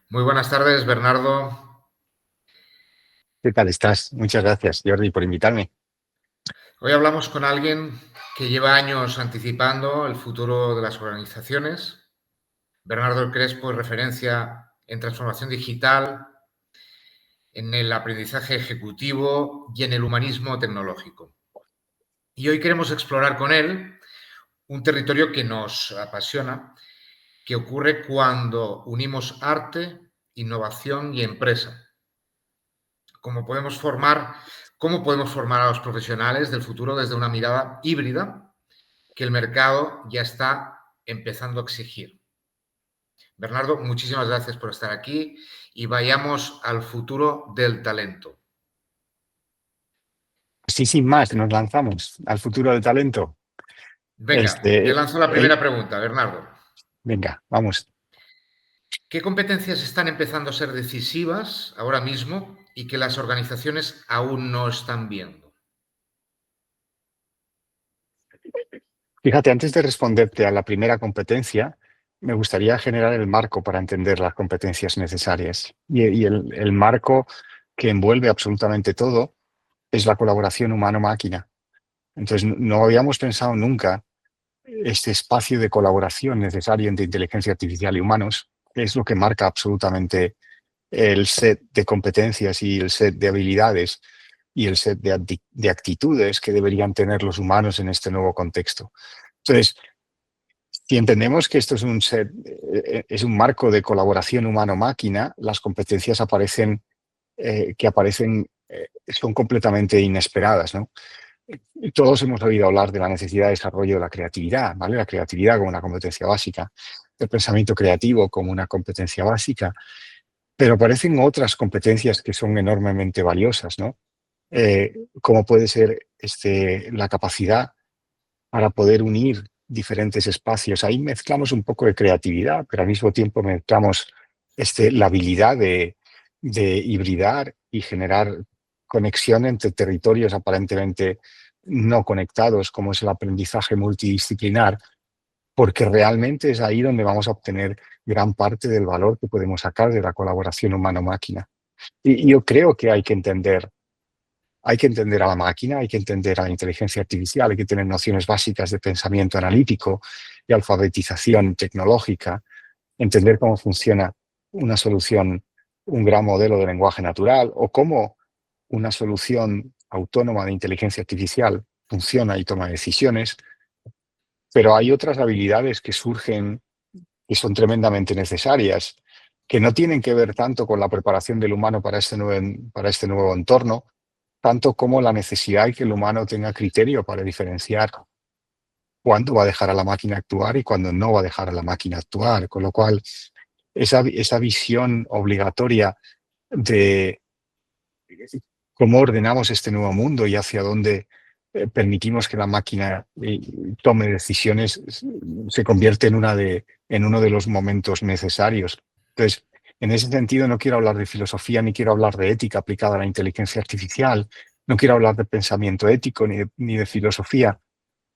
Muy buenas tardes, Bernardo. ¿Qué tal estás? Muchas gracias, Jordi, por invitarme. Hoy hablamos con alguien que lleva años anticipando el futuro de las organizaciones. Bernardo Crespo es referencia en transformación digital, en el aprendizaje ejecutivo y en el humanismo tecnológico. Y hoy queremos explorar con él un territorio que nos apasiona, que ocurre cuando unimos arte, innovación y empresa. cómo podemos formar, cómo podemos formar a los profesionales del futuro desde una mirada híbrida que el mercado ya está empezando a exigir. Bernardo, muchísimas gracias por estar aquí y vayamos al futuro del talento. Sí, sin más, nos lanzamos al futuro del talento. Venga, te lanzo la Hey, primera pregunta, Bernardo. venga, vamos. ¿Qué competencias están empezando a ser decisivas ahora mismo y que las organizaciones aún no están viendo? Fíjate, antes de responderte a la primera competencia, me gustaría generar el marco para entender las competencias necesarias. Y el marco que envuelve absolutamente todo es la colaboración humano-máquina. Entonces, no habíamos pensado nunca este espacio de colaboración necesario entre inteligencia artificial y humanos, que es lo que marca absolutamente el set de competencias y el set de habilidades y el set de actitudes que deberían tener los humanos en este nuevo contexto. Entonces, si entendemos que esto es un set, es un marco de colaboración humano-máquina, las competencias aparecen son completamente inesperadas, ¿no? Todos hemos oído hablar de la necesidad de desarrollo de la creatividad, ¿vale? La creatividad como una competencia básica, el pensamiento creativo como una competencia básica, pero aparecen otras competencias que son enormemente valiosas, ¿no? Como puede ser la capacidad para poder unir diferentes espacios. Ahí mezclamos un poco de creatividad, pero al mismo tiempo mezclamos la habilidad de hibridar y generar conexión entre territorios aparentemente no conectados, como es el aprendizaje multidisciplinar, porque realmente es ahí donde vamos a obtener gran parte del valor que podemos sacar de la colaboración humano-máquina. Y yo creo que hay que entender a la máquina, hay que entender a la inteligencia artificial, hay que tener nociones básicas de pensamiento analítico y alfabetización tecnológica, entender cómo funciona una solución, un gran modelo de lenguaje natural o cómo una solución autónoma de inteligencia artificial funciona y toma decisiones, pero hay otras habilidades que surgen que son tremendamente necesarias, que no tienen que ver tanto con la preparación del humano para este nuevo entorno, tanto como la necesidad de que el humano tenga criterio para diferenciar cuándo va a dejar a la máquina actuar y cuándo no va a dejar a la máquina actuar. Con lo cual, esa visión obligatoria de cómo ordenamos este nuevo mundo y hacia dónde permitimos que la máquina tome decisiones se convierte en uno de los momentos necesarios. Entonces, en ese sentido, no quiero hablar de filosofía ni quiero hablar de ética aplicada a la inteligencia artificial, no quiero hablar de pensamiento ético ni de filosofía,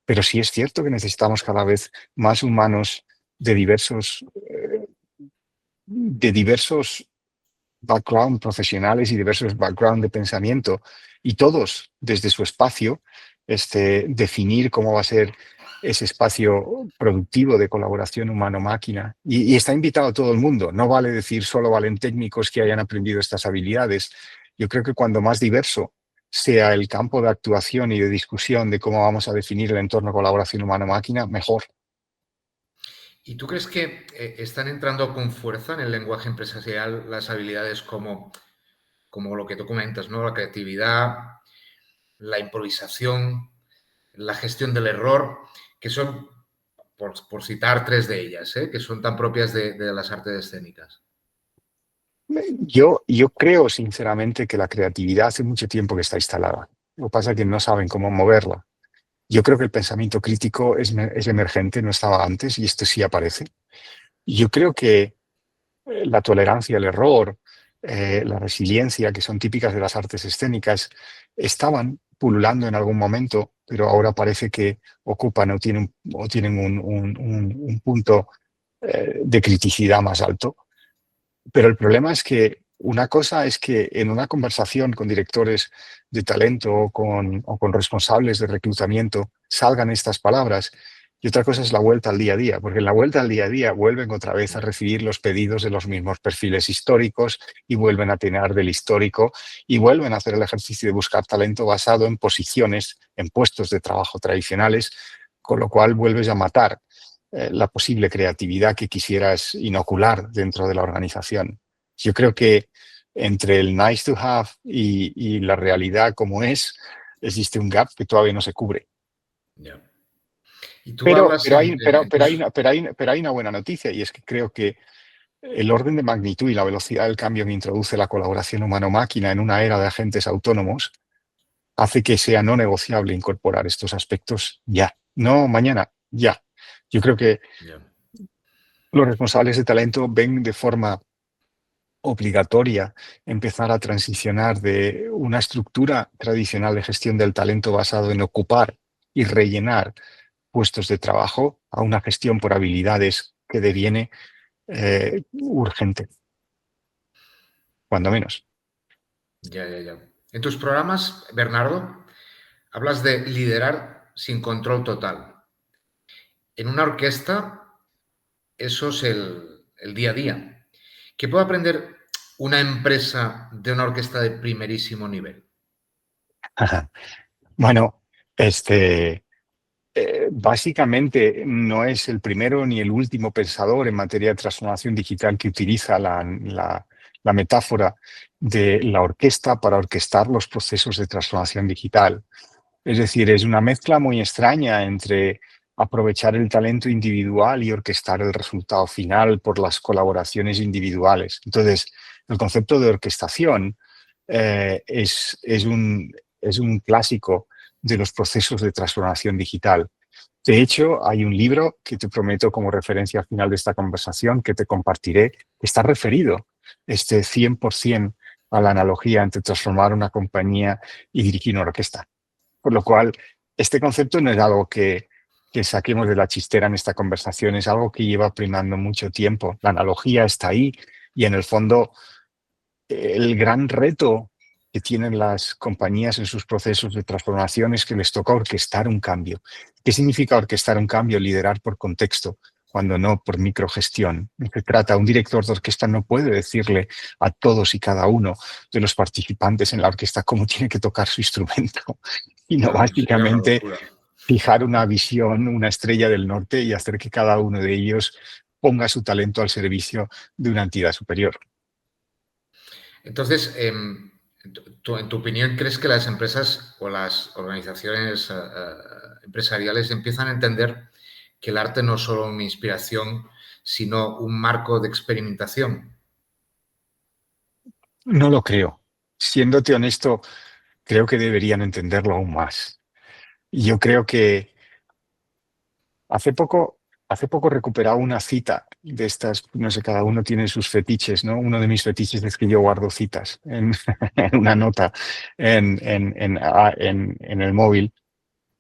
pero sí es cierto que necesitamos cada vez más humanos de diversos background profesionales y diversos background de pensamiento, y todos desde su espacio, definir cómo va a ser ese espacio productivo de colaboración humano-máquina. Y está invitado todo el mundo. No vale decir solo valen técnicos que hayan aprendido estas habilidades. Yo creo que cuando más diverso sea el campo de actuación y de discusión de cómo vamos a definir el entorno de colaboración humano-máquina, mejor. ¿Y tú crees que están entrando con fuerza en el lenguaje empresarial las habilidades como lo que tú comentas, ¿no? La creatividad, la improvisación, la gestión del error, que son, por citar tres de ellas, que son tan propias de las artes escénicas? Yo creo sinceramente que la creatividad hace mucho tiempo que está instalada. Lo que pasa es que no saben cómo moverla. Yo creo que el pensamiento crítico es emergente, no estaba antes y esto sí aparece. Y yo creo que la tolerancia al error, la resiliencia, que son típicas de las artes escénicas, estaban pululando en algún momento, pero ahora parece que ocupan o tienen un punto de criticidad más alto. Pero el problema es que una cosa es que en una conversación con directores de talento o con responsables de reclutamiento salgan estas palabras, y otra cosa es la vuelta al día a día, porque en la vuelta al día a día vuelven otra vez a recibir los pedidos de los mismos perfiles históricos y vuelven a tener del histórico y vuelven a hacer el ejercicio de buscar talento basado en posiciones, en puestos de trabajo tradicionales, con lo cual vuelves a matar la posible creatividad que quisieras inocular dentro de la organización. Yo creo que entre el nice to have y la realidad como es, existe un gap que todavía no se cubre. Ya. Y tú hablas en tus... Pero hay una buena noticia, y es que creo que el orden de magnitud y la velocidad del cambio que introduce la colaboración humano-máquina en una era de agentes autónomos hace que sea no negociable incorporar estos aspectos ya. No mañana, ya. Yo creo que Ya. los responsables de talento ven de forma obligatoria empezar a transicionar de una estructura tradicional de gestión del talento basado en ocupar y rellenar puestos de trabajo a una gestión por habilidades que deviene urgente, cuando menos. Ya, ya, ya. En tus programas, Bernardo, hablas de liderar sin control total. En una orquesta, eso es el día a día. ¿Qué puede aprender una empresa de una orquesta de primerísimo nivel? Bueno, básicamente no es el primero ni el último pensador en materia de transformación digital que utiliza la metáfora de la orquesta para orquestar los procesos de transformación digital. Es decir, es una mezcla muy extraña entre aprovechar el talento individual y orquestar el resultado final por las colaboraciones individuales. Entonces, el concepto de orquestación es un clásico de los procesos de transformación digital. De hecho, hay un libro que te prometo como referencia al final de esta conversación que te compartiré, que está referido 100% a la analogía entre transformar una compañía y dirigir una orquesta. Por lo cual, este concepto no es algo que saquemos de la chistera en esta conversación, es algo que lleva primando mucho tiempo. La analogía está ahí y en el fondo el gran reto que tienen las compañías en sus procesos de transformación es que les toca orquestar un cambio. ¿Qué significa orquestar un cambio? Liderar por contexto, cuando no por microgestión. Se trata, un director de orquesta no puede decirle a todos y cada uno de los participantes en la orquesta cómo tiene que tocar su instrumento, sino Claro, sería una básicamente locura. fijar una visión, una estrella del norte y hacer que cada uno de ellos ponga su talento al servicio de una entidad superior. Entonces, en tu opinión, ¿crees que las empresas o las organizaciones empresariales empiezan a entender que el arte no es solo una inspiración, sino un marco de experimentación? No lo creo. Siéndote honesto, creo que deberían entenderlo aún más. Y yo creo que hace poco, hace poco recuperaba una cita de estas, no sé, cada uno tiene sus fetiches, ¿no? Uno de mis fetiches es que yo guardo citas en, en una nota en el móvil,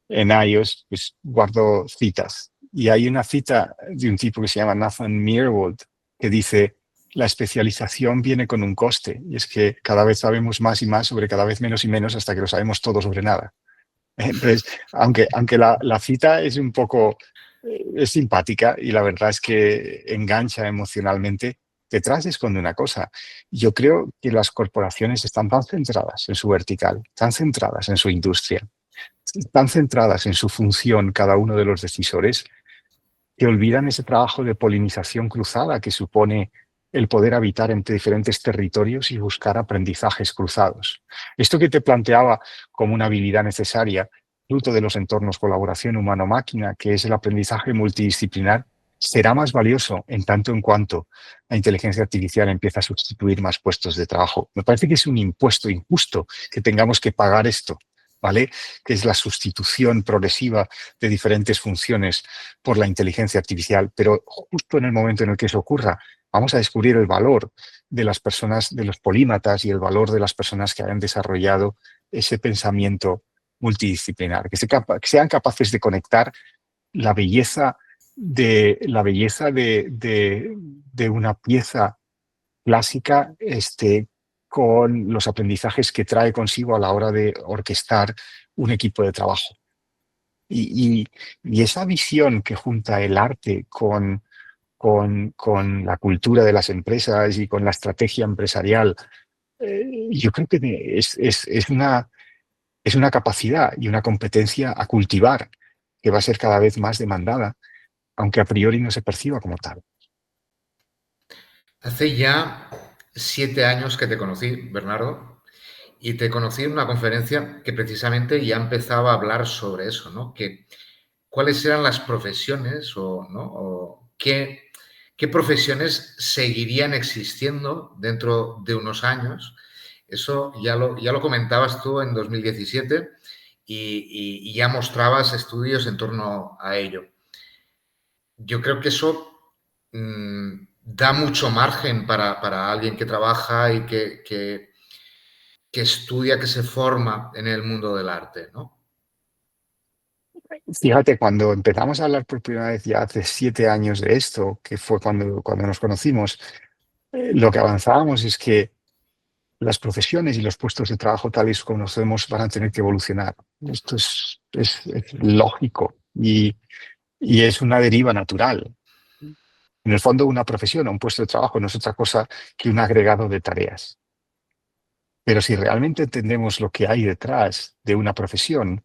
en iOS, pues guardo citas. Y hay una cita de un tipo que se llama Nathan Myhrvold que dice: la especialización viene con un coste, y es que cada vez sabemos más y más sobre cada vez menos y menos hasta que lo sabemos todo sobre nada. Entonces, aunque la cita es un poco es simpática y la verdad es que engancha emocionalmente, detrás esconde una cosa. Yo creo que las corporaciones están tan centradas en su vertical, tan centradas en su industria, tan centradas en su función cada uno de los decisores, que olvidan ese trabajo de polinización cruzada que supone el poder habitar entre diferentes territorios y buscar aprendizajes cruzados. Esto que te planteaba como una habilidad necesaria, fruto de los entornos colaboración humano-máquina, que es el aprendizaje multidisciplinar, será más valioso en tanto en cuanto la inteligencia artificial empieza a sustituir más puestos de trabajo. Me parece que es un impuesto injusto que tengamos que pagar esto, ¿vale? Que es la sustitución progresiva de diferentes funciones por la inteligencia artificial, pero justo en el momento en el que eso ocurra, vamos a descubrir el valor de las personas, de los polímatas y el valor de las personas que hayan desarrollado ese pensamiento multidisciplinar, que sean capaces de conectar la belleza de una pieza clásica con los aprendizajes que trae consigo a la hora de orquestar un equipo de trabajo. Y esa visión que junta el arte con la cultura de las empresas y con la estrategia empresarial, yo creo que es una capacidad y una competencia a cultivar que va a ser cada vez más demandada, aunque a priori no se perciba como tal. Hace ya 7 años que te conocí, Bernardo, y te conocí en una conferencia que precisamente ya empezaba a hablar sobre eso, ¿no? Que cuáles eran las profesiones o qué profesiones seguirían existiendo dentro de unos años. Eso ya lo comentabas tú en 2017 y ya mostrabas estudios en torno a ello. Yo creo que eso da mucho margen para alguien que trabaja y que estudia, que se forma en el mundo del arte, ¿no? Fíjate, cuando empezamos a hablar por primera vez ya hace 7 años de esto, que fue cuando nos conocimos, lo que avanzábamos es que las profesiones y los puestos de trabajo tales como conocemos van a tener que evolucionar. Esto es lógico y es una deriva natural. En el fondo, una profesión o un puesto de trabajo no es otra cosa que un agregado de tareas. Pero si realmente entendemos lo que hay detrás de una profesión,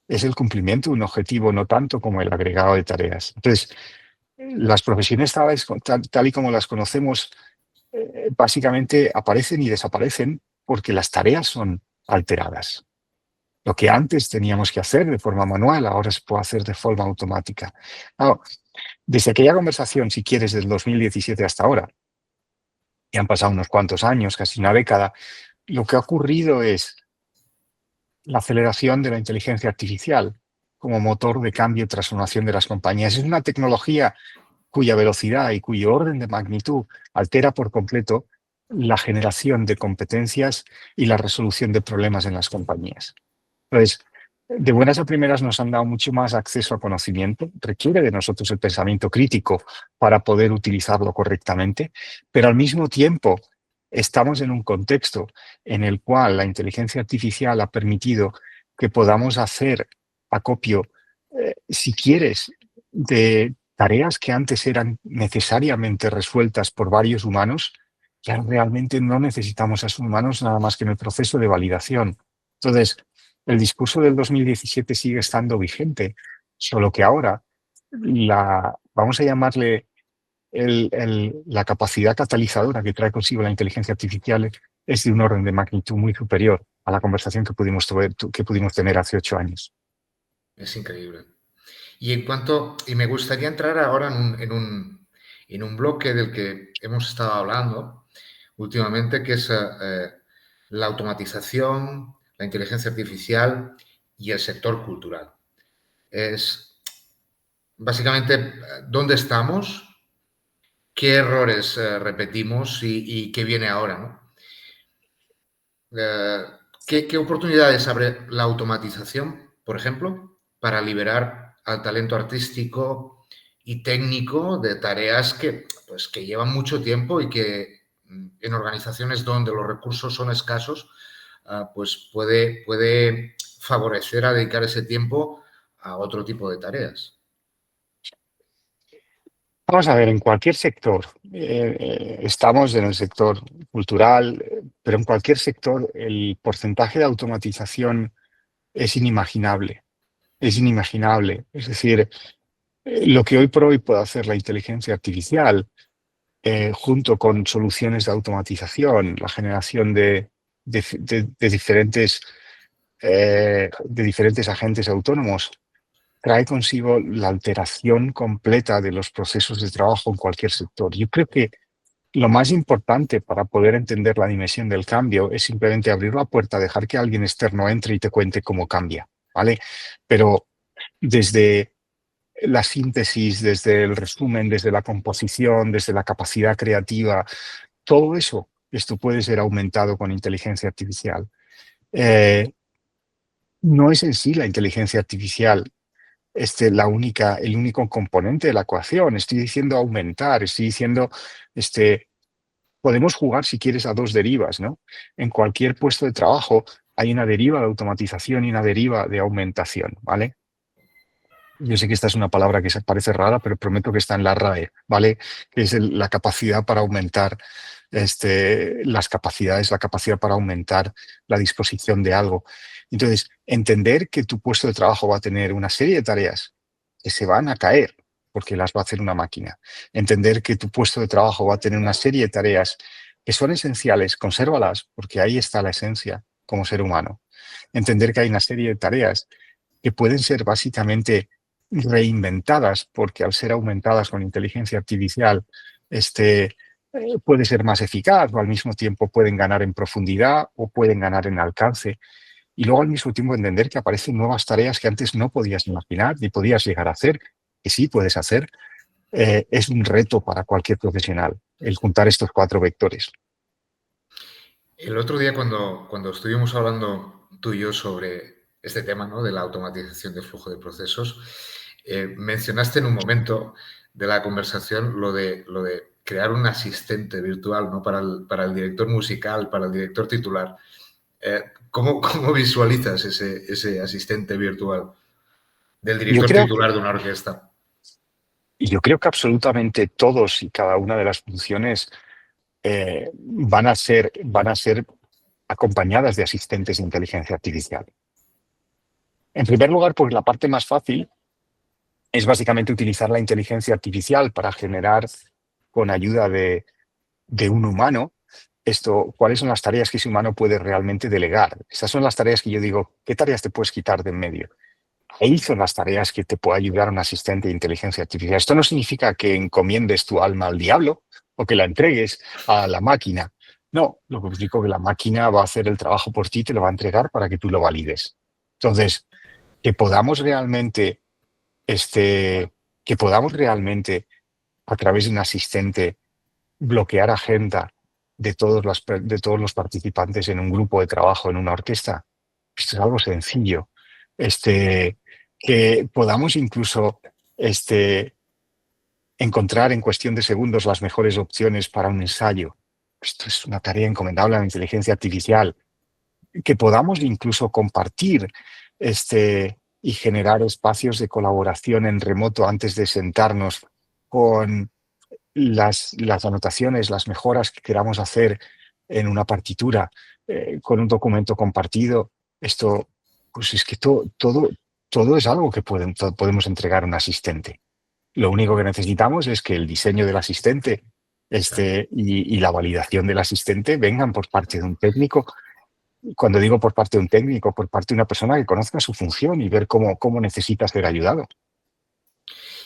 es el cumplimiento de un objetivo, no tanto como el agregado de tareas. Entonces, las profesiones tal y como las conocemos, básicamente aparecen y desaparecen porque las tareas son alteradas. Lo que antes teníamos que hacer de forma manual, ahora se puede hacer de forma automática. Ahora, desde aquella conversación, si quieres, del 2017 hasta ahora, y han pasado unos cuantos años, casi una década, lo que ha ocurrido es la aceleración de la inteligencia artificial como motor de cambio y transformación de las compañías. Es una tecnología cuya velocidad y cuyo orden de magnitud altera por completo la generación de competencias y la resolución de problemas en las compañías. Entonces, de buenas a primeras nos han dado mucho más acceso a conocimiento, requiere de nosotros el pensamiento crítico para poder utilizarlo correctamente, pero al mismo tiempo estamos en un contexto en el cual la inteligencia artificial ha permitido que podamos hacer acopio, si quieres, de tareas que antes eran necesariamente resueltas por varios humanos, ya realmente no necesitamos a esos humanos nada más que en el proceso de validación. Entonces, el discurso del 2017 sigue estando vigente, solo que ahora vamos a llamarle la capacidad catalizadora que trae consigo la inteligencia artificial es de un orden de magnitud muy superior a la conversación que pudimos tener hace 8 años. Es increíble. Y me gustaría entrar ahora en un bloque del que hemos estado hablando últimamente, que es la automatización, la inteligencia artificial y el sector cultural. Es básicamente dónde estamos, qué errores repetimos y qué viene ahora, ¿no? Eh, ¿qué oportunidades abre la automatización, por ejemplo, para liberar al talento artístico y técnico de tareas que llevan mucho tiempo y que en organizaciones donde los recursos son escasos, pues puede favorecer a dedicar ese tiempo a otro tipo de tareas? Vamos a ver, en cualquier sector, estamos en el sector cultural, pero en cualquier sector el porcentaje de automatización es inimaginable. Es inimaginable. Es decir, lo que hoy por hoy puede hacer la inteligencia artificial, junto con soluciones de automatización, la generación de diferentes agentes autónomos, trae consigo la alteración completa de los procesos de trabajo en cualquier sector. Yo creo que lo más importante para poder entender la dimensión del cambio es simplemente abrir la puerta, dejar que alguien externo entre y te cuente cómo cambia, ¿vale? Pero desde la síntesis, desde el resumen, desde la composición, desde la capacidad creativa, todo eso, esto puede ser aumentado con inteligencia artificial. Eh, no es en sí la inteligencia artificial el único componente de la ecuación. Estoy diciendo aumentar, estoy diciendo este, podemos jugar, si quieres, a dos derivas, ¿no? En cualquier puesto de trabajo hay una deriva de automatización y una deriva de aumentación, ¿vale? Yo sé que esta es una palabra que se parece rara, pero prometo que está en la RAE, ¿vale? Que es la capacidad para aumentar las capacidades, la capacidad para aumentar la disposición de algo. Entonces, entender que tu puesto de trabajo va a tener una serie de tareas que se van a caer porque las va a hacer una máquina. Entender que tu puesto de trabajo va a tener una serie de tareas que son esenciales, consérvalas, porque ahí está la esencia como ser humano. Entender que hay una serie de tareas que pueden ser básicamente reinventadas, porque al ser aumentadas con inteligencia artificial, puede ser más eficaz o al mismo tiempo pueden ganar en profundidad o pueden ganar en alcance. Y luego al mismo tiempo entender que aparecen nuevas tareas que antes no podías imaginar ni podías llegar a hacer, que sí puedes hacer. Es un reto para cualquier profesional el juntar estos cuatro vectores. El otro día cuando estuvimos hablando tú y yo sobre este tema, ¿no? De la automatización del flujo de procesos, mencionaste en un momento de la conversación lo de crear un asistente virtual, ¿no? Para el director musical, para el director titular. ¿Cómo visualizas ese asistente virtual del Yo director creo, titular de una orquesta? yo creo que absolutamente todos y cada una de las funciones van a ser acompañadas de asistentes de inteligencia artificial. En primer lugar, porque la parte más fácil es básicamente utilizar la inteligencia artificial para generar, con ayuda de un humano, cuáles son las tareas que ese humano puede realmente delegar. Estas son las tareas que yo digo, ¿qué tareas te puedes quitar de en medio? Ahí son las tareas que te puede ayudar un asistente de inteligencia artificial. Esto no significa que encomiendes tu alma al diablo o que la entregues a la máquina. No, lo que digo es que la máquina va a hacer el trabajo por ti y te lo va a entregar para que tú lo valides. Entonces, que podamos realmente, este, que podamos realmente a través de un asistente bloquear agenda de todos los participantes en un grupo de trabajo, en una orquesta. Esto es algo sencillo. Que podamos incluso encontrar en cuestión de segundos las mejores opciones para un ensayo. Esto es una tarea encomendable a la inteligencia artificial. Que podamos incluso compartir y generar espacios de colaboración en remoto antes de sentarnos con las anotaciones, las mejoras que queramos hacer en una partitura, con un documento compartido. Esto, pues es que todo es algo que podemos entregar a un asistente. Lo único que necesitamos es que el diseño del asistente y la validación del asistente vengan por parte de un técnico. Cuando digo por parte de un técnico, por parte de una persona que conozca su función y ver cómo necesita ser ayudado.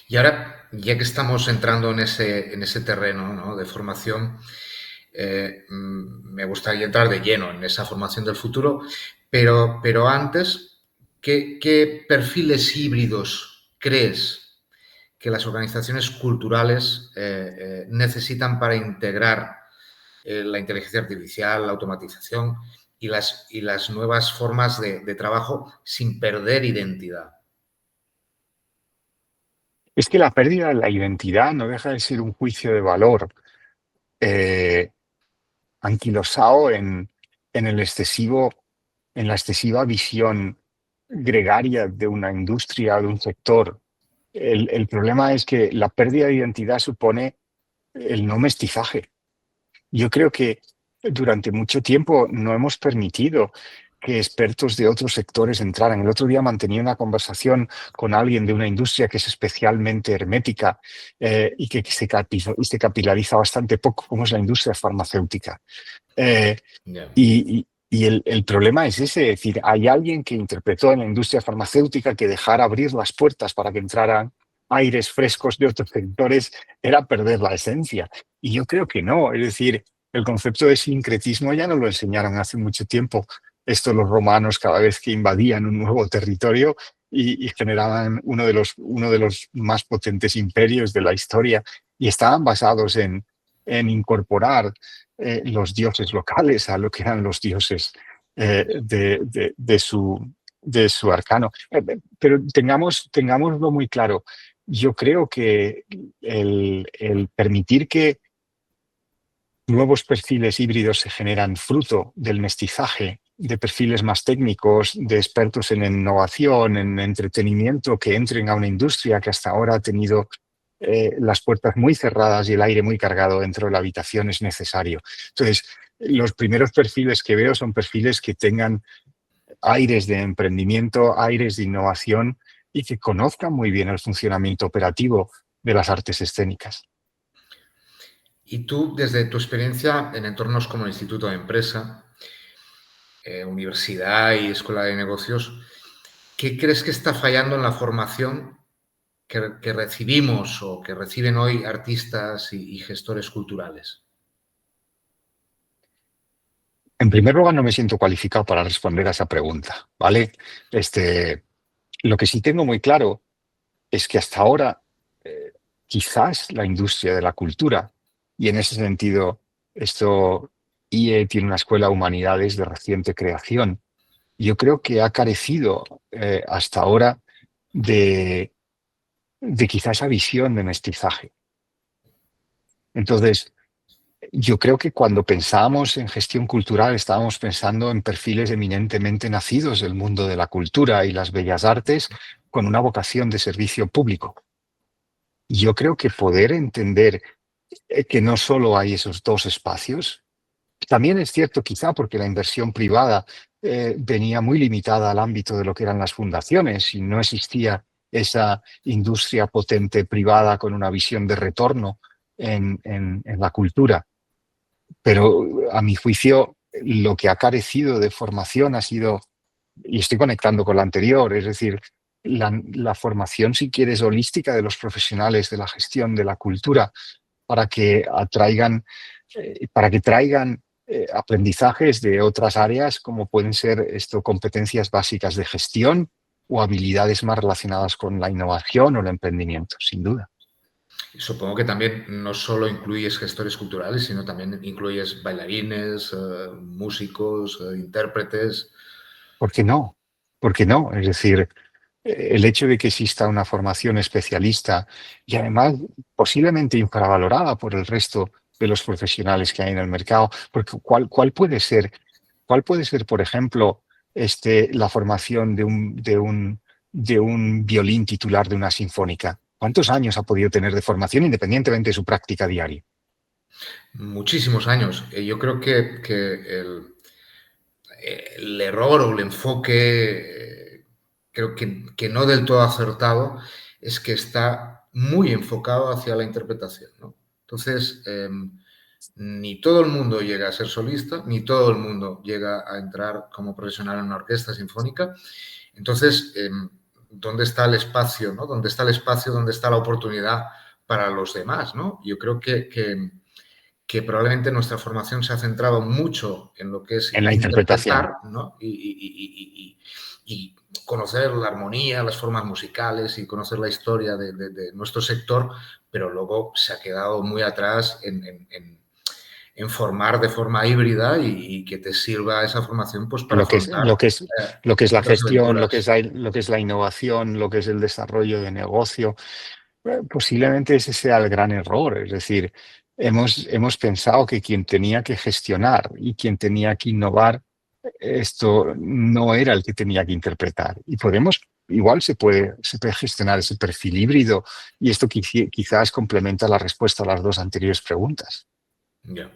Y ahora, ya que estamos entrando en ese terreno, ¿no? De formación, me gustaría entrar de lleno en esa formación del futuro, pero antes, ¿qué perfiles híbridos crees que las organizaciones culturales necesitan para integrar la inteligencia artificial, la automatización y las nuevas formas de trabajo sin perder identidad? Es que la pérdida de la identidad no deja de ser un juicio de valor eh, anquilosado en la excesiva visión gregaria de una industria, de un sector. El problema es que la pérdida de identidad supone el no mestizaje. Yo creo que durante mucho tiempo no hemos permitido que expertos de otros sectores entraran. El otro día mantenía una conversación con alguien de una industria que es especialmente hermética y que se capilariza bastante poco, como es la industria farmacéutica. Eh, Yeah. y el problema es ese, es decir, hay alguien que interpretó en la industria farmacéutica que dejar abrir las puertas para que entraran aires frescos de otros sectores era perder la esencia. Y yo creo que no, es decir, el concepto de sincretismo ya nos lo enseñaron hace mucho tiempo. Esto los romanos cada vez que invadían un nuevo territorio y generaban uno de los más potentes imperios de la historia y estaban basados en incorporar los dioses locales a lo que eran los dioses de su arcano. Pero tengámoslo muy claro. Yo creo que el permitir que nuevos perfiles híbridos se generan fruto del mestizaje de perfiles más técnicos, de expertos en innovación, en entretenimiento, que entren a una industria que hasta ahora ha tenido las puertas muy cerradas y el aire muy cargado dentro de la habitación es necesario. Entonces, los primeros perfiles que veo son perfiles que tengan aires de emprendimiento, aires de innovación y que conozcan muy bien el funcionamiento operativo de las artes escénicas. Y tú, desde tu experiencia en entornos como el Instituto de Empresa, universidad y escuela de negocios, ¿qué crees que está fallando en la formación que recibimos o que reciben hoy artistas y gestores culturales? En primer lugar, no me siento cualificado para responder a esa pregunta, ¿vale? Lo que sí tengo muy claro es que hasta ahora quizás la industria de la cultura, y en ese sentido esto IE tiene una escuela de humanidades de reciente creación, yo creo que ha carecido hasta ahora de, de quizá esa visión de mestizaje. Entonces, yo creo que cuando pensábamos en gestión cultural estábamos pensando en perfiles eminentemente nacidos del mundo de la cultura y las bellas artes con una vocación de servicio público. Yo creo que poder entender que no solo hay esos dos espacios, también es cierto quizá porque la inversión privada venía muy limitada al ámbito de lo que eran las fundaciones y no existía esa industria potente privada con una visión de retorno en la cultura. Pero a mi juicio, lo que ha carecido de formación ha sido, y estoy conectando con la anterior, es decir, la formación, si quieres, holística de los profesionales de la gestión de la cultura para que traigan aprendizajes de otras áreas como pueden ser competencias básicas de gestión o habilidades más relacionadas con la innovación o el emprendimiento, sin duda. Supongo que también no solo incluyes gestores culturales, sino también incluyes bailarines, músicos, intérpretes. ¿Por qué no? ¿Por qué no? Es decir, el hecho de que exista una formación especialista y además posiblemente infravalorada por el resto de los profesionales que hay en el mercado, porque cuál puede ser, por ejemplo, la formación de un violín titular de una sinfónica? ¿Cuántos años ha podido tener de formación independientemente de su práctica diaria? Muchísimos años. Yo creo que el error o el enfoque, creo que no del todo acertado, es que está muy enfocado hacia la interpretación, ¿no? Entonces, ni todo el mundo llega a ser solista, ni todo el mundo llega a entrar como profesional en una orquesta sinfónica. Entonces, ¿dónde está el espacio, ¿no? ¿Dónde está el espacio, dónde está la oportunidad para los demás, ¿no? Yo creo que probablemente nuestra formación se ha centrado mucho en lo que es En la interpretación. interpretar, ¿no? Y conocer la armonía, las formas musicales y conocer la historia de nuestro sector, pero luego se ha quedado muy atrás en formar de forma híbrida y que te sirva esa formación pues, para Lo que es, afrontar lo que es, lo que es la otras gestión, aventuras. lo que es la innovación, lo que es el desarrollo de negocio. Posiblemente ese sea el gran error. Es decir, hemos pensado que quien tenía que gestionar y quien tenía que innovar, esto no era el que tenía que interpretar. Y igual se puede gestionar ese perfil híbrido y esto quizás complementa la respuesta a las dos anteriores preguntas. Ya.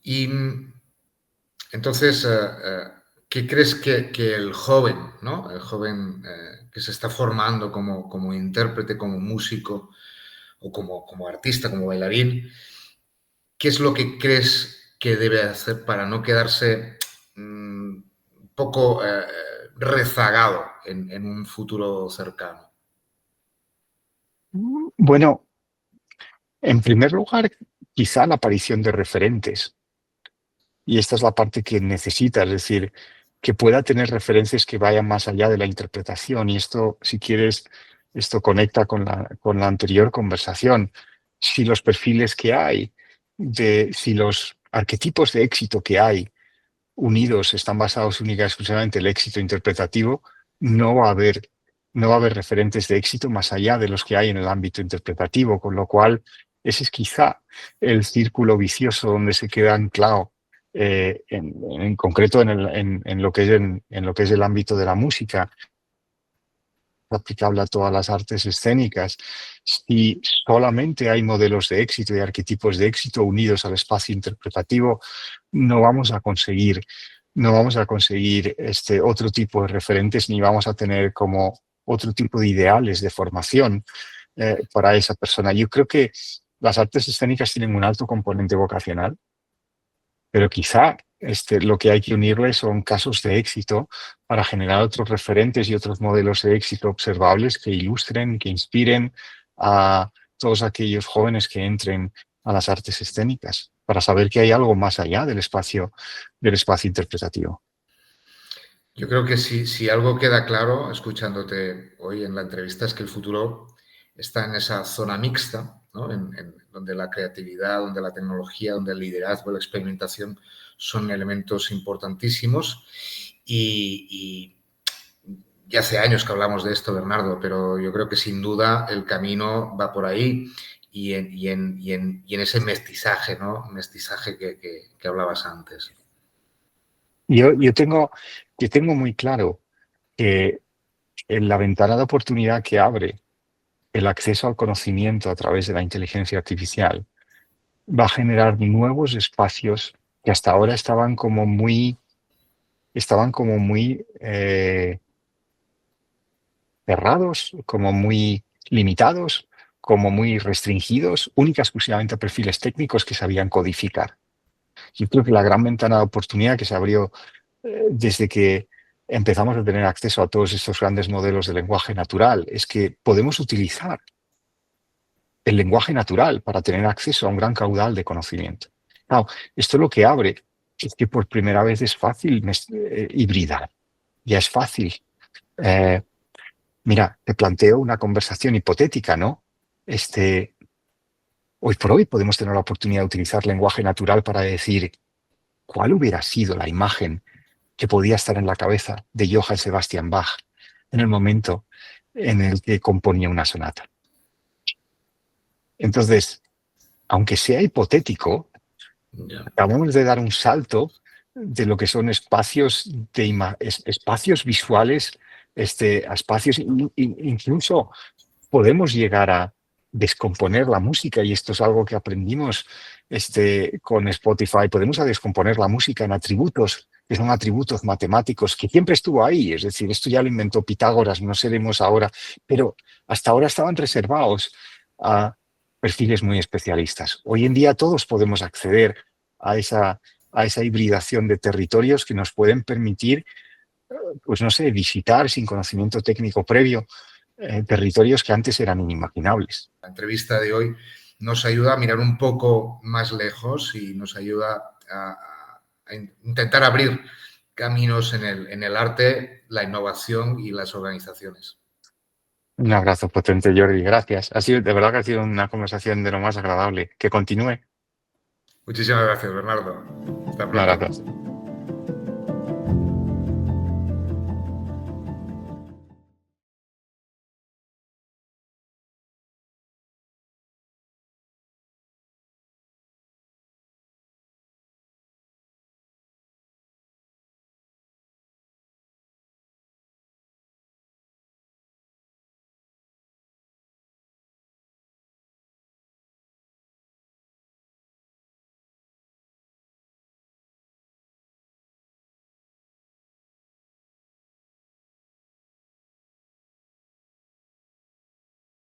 Y entonces, ¿qué crees que el joven, ¿no? El joven que se está formando como intérprete, como músico o como artista, como bailarín, ¿qué es lo que crees que debe hacer para no quedarse un poco rezagado en un futuro cercano? Bueno, en primer lugar, quizá la aparición de referentes. Y esta es la parte que necesita, es decir, que pueda tener referencias que vayan más allá de la interpretación. Y esto, si quieres, esto conecta con la anterior conversación. Si los perfiles que hay, si los arquetipos de éxito que hay unidos están basados única y exclusivamente en el éxito interpretativo, no va a haber referentes de éxito más allá de los que hay en el ámbito interpretativo, con lo cual Ese es quizá el círculo vicioso donde se queda anclado, en concreto en lo que es en lo que es el ámbito de la música, aplicable a todas las artes escénicas. Si solamente hay modelos de éxito y arquetipos de éxito unidos al espacio interpretativo, no vamos a conseguir, no vamos a conseguir otro tipo de referentes, ni vamos a tener como otro tipo de ideales de formación para esa persona. Yo creo que las artes escénicas tienen un alto componente vocacional, pero quizá lo que hay que unirle son casos de éxito para generar otros referentes y otros modelos de éxito observables que ilustren, que inspiren a todos aquellos jóvenes que entren a las artes escénicas, para saber que hay algo más allá del espacio interpretativo. Yo creo que si algo queda claro, escuchándote hoy en la entrevista, es que el futuro está en esa zona mixta, ¿no? Donde la creatividad, donde la tecnología, donde el liderazgo, la experimentación son elementos importantísimos. Y ya hace años que hablamos de esto, Bernardo, pero yo creo que sin duda el camino va por ahí y en ese mestizaje, ¿no? Mestizaje que hablabas antes. Yo tengo muy claro que en la ventana de oportunidad que abre el acceso al conocimiento a través de la inteligencia artificial va a generar nuevos espacios que hasta ahora estaban como muy cerrados, como muy limitados, como muy restringidos, única y exclusivamente a perfiles técnicos que sabían codificar. Yo creo que la gran ventana de oportunidad que se abrió desde que empezamos a tener acceso a todos estos grandes modelos de lenguaje natural es que podemos utilizar el lenguaje natural para tener acceso a un gran caudal de conocimiento. Claro, esto lo que abre es que por primera vez es fácil hibridar. Ya es fácil. Mira, te planteo una conversación hipotética, ¿no? Hoy por hoy podemos tener la oportunidad de utilizar lenguaje natural para decir cuál hubiera sido la imagen que podía estar en la cabeza de Johann Sebastian Bach en el momento en el que componía una sonata. Entonces, aunque sea hipotético, acabamos de dar un salto de lo que son espacios espacios visuales, a espacios, incluso podemos llegar a descomponer la música, y esto es algo que aprendimos con Spotify. Podemos a descomponer la música en atributos, que son atributos matemáticos, que siempre estuvo ahí, es decir, esto ya lo inventó Pitágoras, no seremos ahora, pero hasta ahora estaban reservados a perfiles muy especialistas. Hoy en día todos podemos acceder a esa hibridación de territorios que nos pueden permitir, pues no sé, visitar sin conocimiento técnico previo territorios que antes eran inimaginables. La entrevista de hoy nos ayuda a mirar un poco más lejos y nos ayuda a intentar abrir caminos en el arte, la innovación y las organizaciones. Un abrazo potente, Jordi. Gracias. De verdad que ha sido una conversación de lo más agradable. Que continúe. Muchísimas gracias, Bernardo. Hasta Un pronto. abrazo.